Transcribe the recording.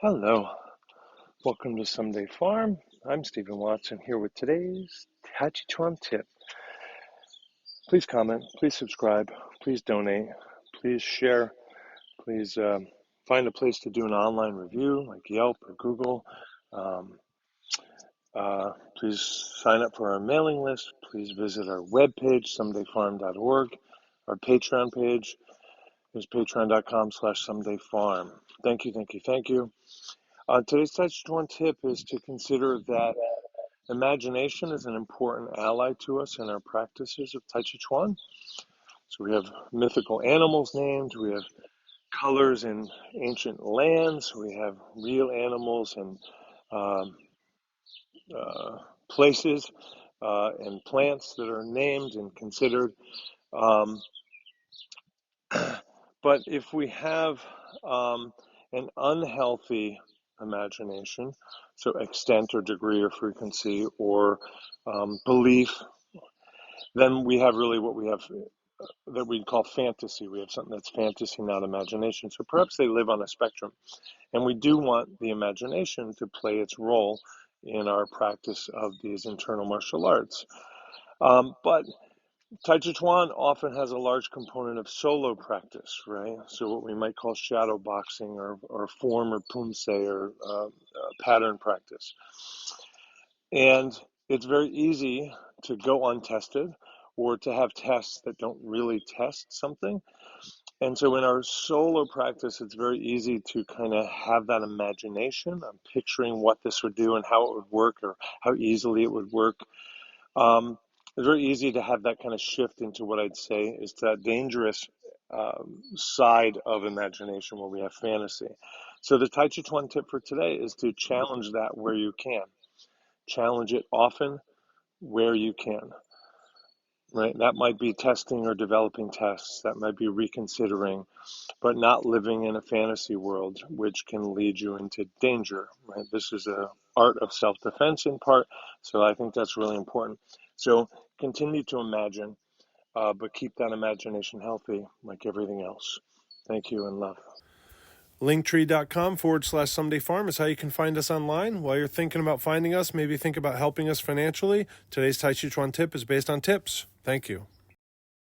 Hello, welcome to Someday Farm. I'm Stephen Watson here with today's Tàijíquán Tip. Please comment, please subscribe, please donate, please share, please find a place to do an online review like Yelp or Google. Please sign up for our mailing list. Please visit our webpage, somedayfarm.org. Our Patreon page is patreon.com/somedayfarm. Thank you. Today's Tàijíquán Tip is to consider that imagination is an important ally to us in our practices of Tai Chi Chuan. So we have mythical animals named, we have colors in ancient lands, we have real animals and places and plants that are named and considered. But if we have an unhealthy imagination, so extent or degree or frequency or belief, then we have really what we have that we call fantasy. We have something that's fantasy, not imagination. So perhaps they live on a spectrum. And we do want the imagination to play its role in our practice of these internal martial arts. But Tai Chi Chuan often has a large component of solo practice, right? So what we might call shadow boxing or form or pumse or pattern practice. And it's very easy to go untested or to have tests that don't really test something. And so in our solo practice, it's very easy to kind of have that imagination. I'm picturing what this would do and how it would work or how easily it would work. It's very easy to have that kind of shift into what I'd say is that dangerous side of imagination where we have fantasy. So the Tai Chi Chuan tip for today is to challenge that where you can. Challenge it often where you can. Right? That might be testing or developing tests. That might be reconsidering, but not living in a fantasy world, which can lead you into danger. Right? This is an art of self-defense in part, so I think that's really important. So continue to imagine, but keep that imagination healthy, like everything else. Thank you and love. Linktree.com/somedayfarm is how you can find us online. While you're thinking about finding us, maybe think about helping us financially. Today's Tàijíquán Tip is based on tips. Thank you.